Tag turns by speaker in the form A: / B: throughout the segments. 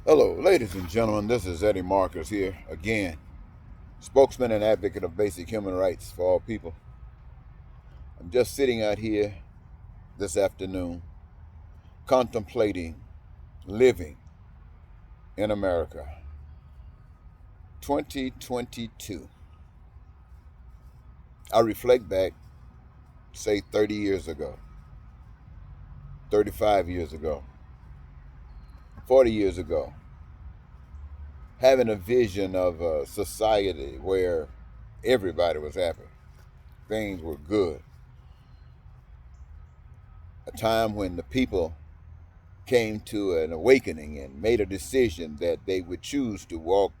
A: Hello, ladies and gentlemen. This is Eddie Marcus here again, spokesman and advocate of basic human rights for all people. I'm just sitting out here this afternoon contemplating living in America. 2022. I reflect back, say 30 years ago, 35 years ago, 40 years ago, having a vision of a society where everybody was happy, things were good. A time when the people came to an awakening and made a decision that they would choose to walk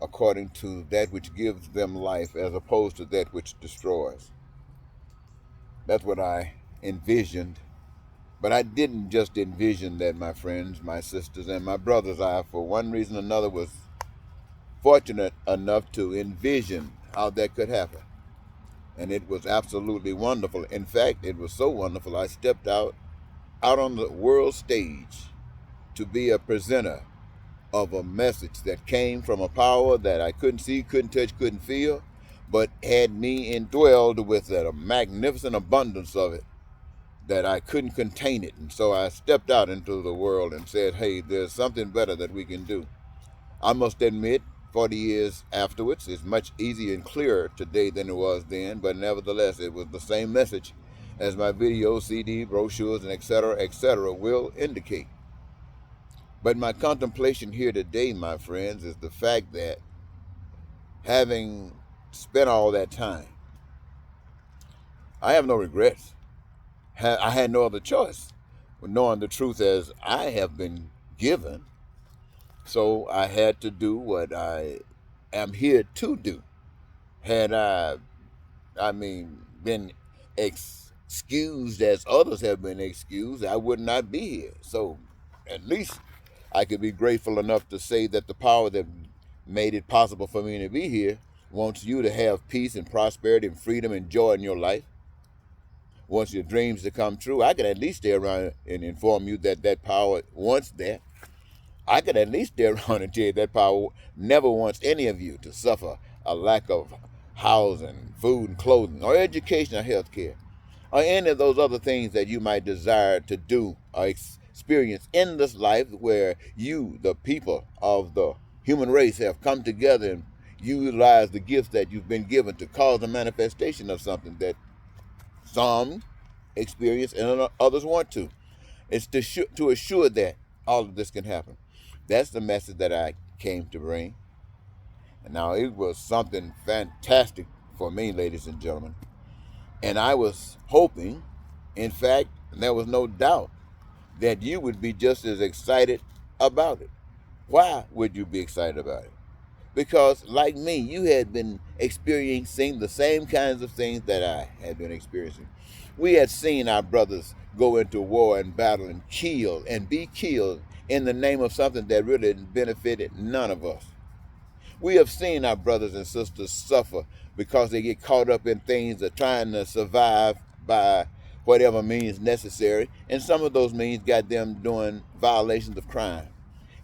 A: according to that which gives them life as opposed to that which destroys. That's what I envisioned. But I didn't just envision that, my friends, my sisters, and my brothers. I, for one reason or another, was fortunate enough to envision how that could happen. And it was absolutely wonderful. In fact, it was so wonderful, I stepped out on the world stage to be a presenter of a message that came from a power that I couldn't see, couldn't touch, couldn't feel, but had me indwelled with a magnificent abundance of it that I couldn't contain it. And so I stepped out into the world and said, hey, there's something better that we can do. I must admit, 40 years afterwards, it's much easier and clearer today than it was then, but nevertheless, it was the same message as my videos, CD, brochures, and etc., will indicate. But my contemplation here today, my friends, is the fact that having spent all that time, I have no regrets. I had no other choice, knowing the truth as I have been given. So I had to do what I am here to do. Had been excused as others have been excused, I would not be here. So at least I could be grateful enough to say that the power that made it possible for me to be here wants you to have peace and prosperity and freedom and joy in your life. Wants your dreams to come true. I could at least stay around and inform you that that power wants that. I could at least stay around and tell you that power never wants any of you to suffer a lack of housing, food and clothing, or education or health care, or any of those other things that you might desire to do or experience in this life where you, the people of the human race, have come together and utilize the gifts that you've been given to cause a manifestation of something that some experience and others want to. It's to assure that all of this can happen. That's the message that I came to bring. And now it was something fantastic for me, ladies and gentlemen. And I was hoping, in fact, there was no doubt, that you would be just as excited about it. Why would you be excited about it? Because, like me, you had been experiencing the same kinds of things that I had been experiencing. We had seen our brothers go into war and battle and kill and be killed in the name of something that really benefited none of us. We have seen our brothers and sisters suffer because they get caught up in things of trying to survive by whatever means necessary, and some of those means got them doing violations of crime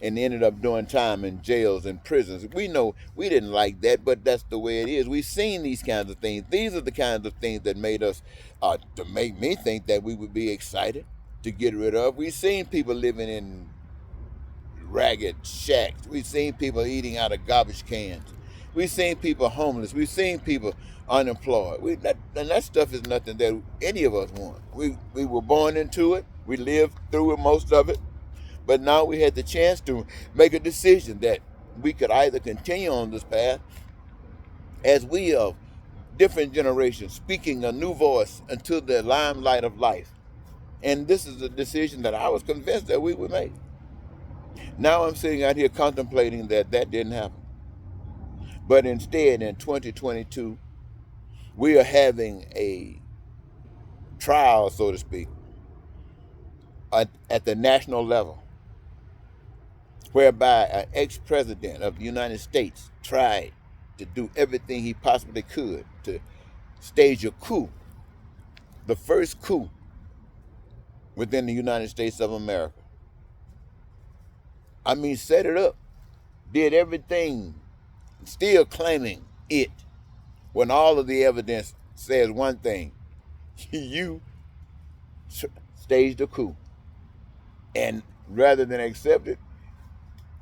A: and ended up doing time in jails and prisons. We know we didn't like that, but that's the way it is. We've seen these kinds of things. These are the kinds of things that made us, to make me think that we would be excited to get rid of. We've seen people living in ragged shacks. We've seen people eating out of garbage cans. We've seen people homeless. We've seen people unemployed. And that stuff is nothing that any of us want. We were born into it. We lived through it, most of it. But now we had the chance to make a decision that we could either continue on this path as we of different generations, speaking a new voice into the limelight of life. And this is a decision that I was convinced that we would make. Now I'm sitting out here contemplating that didn't happen. But instead, in 2022, we are having a trial, so to speak, at the national level, whereby an ex-president of the United States tried to do everything he possibly could to stage a coup, the first coup within the United States of America. I mean, set it up, did everything, still claiming it when all of the evidence says one thing. You staged a coup. And rather than accept it,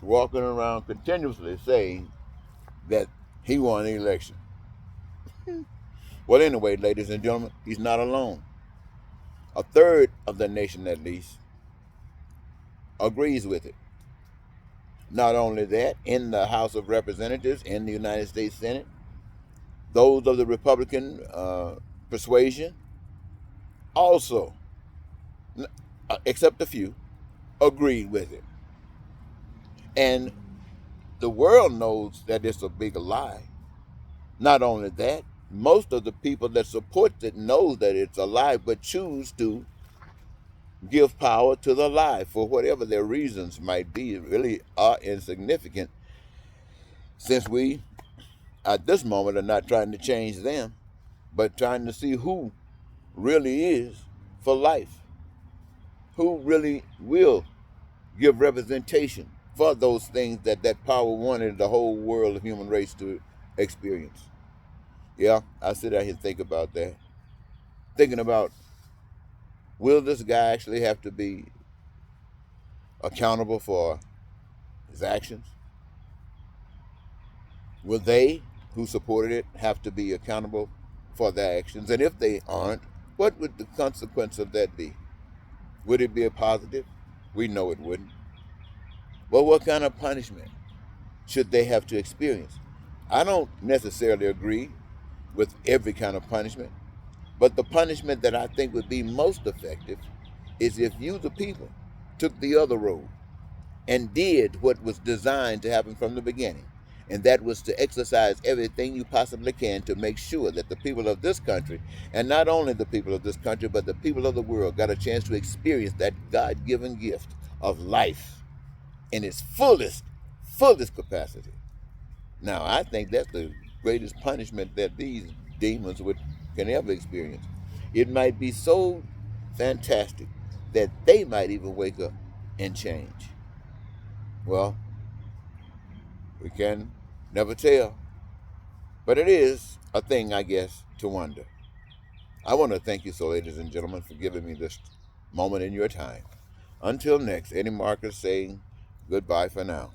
A: walking around continuously saying that he won the election. Well, anyway, ladies and gentlemen, he's not alone. A third of the nation, at least, agrees with it. Not only that, in the House of Representatives, in the United States Senate, those of the Republican persuasion also, except a few, agreed with it. And the world knows that it's a big lie. Not only that, most of the people that support it knows that it's a lie, but choose to give power to the lie for whatever their reasons might be. It really are insignificant, since we, at this moment, are not trying to change them, but trying to see who really is for life, who really will give representation for those things that power wanted the whole world of human race to experience. Yeah, I sit out here and think about that. Thinking about, will this guy actually have to be accountable for his actions? Will they who supported it have to be accountable for their actions? And if they aren't, what would the consequence of that be? Would it be a positive? We know it wouldn't. Well, what kind of punishment should they have to experience? I don't necessarily agree with every kind of punishment, but the punishment that I think would be most effective is if you, the people, took the other road and did what was designed to happen from the beginning. And that was to exercise everything you possibly can to make sure that the people of this country, and not only the people of this country, but the people of the world, got a chance to experience that God-given gift of life in its fullest capacity. Now, I think that's the greatest punishment that these demons can ever experience. It might be so fantastic that they might even wake up and change. Well, we can never tell, but it is a thing, I guess, to wonder. I want to thank you, so ladies and gentlemen, for giving me this moment in your time. Until next, Eddie Marcus saying goodbye for now.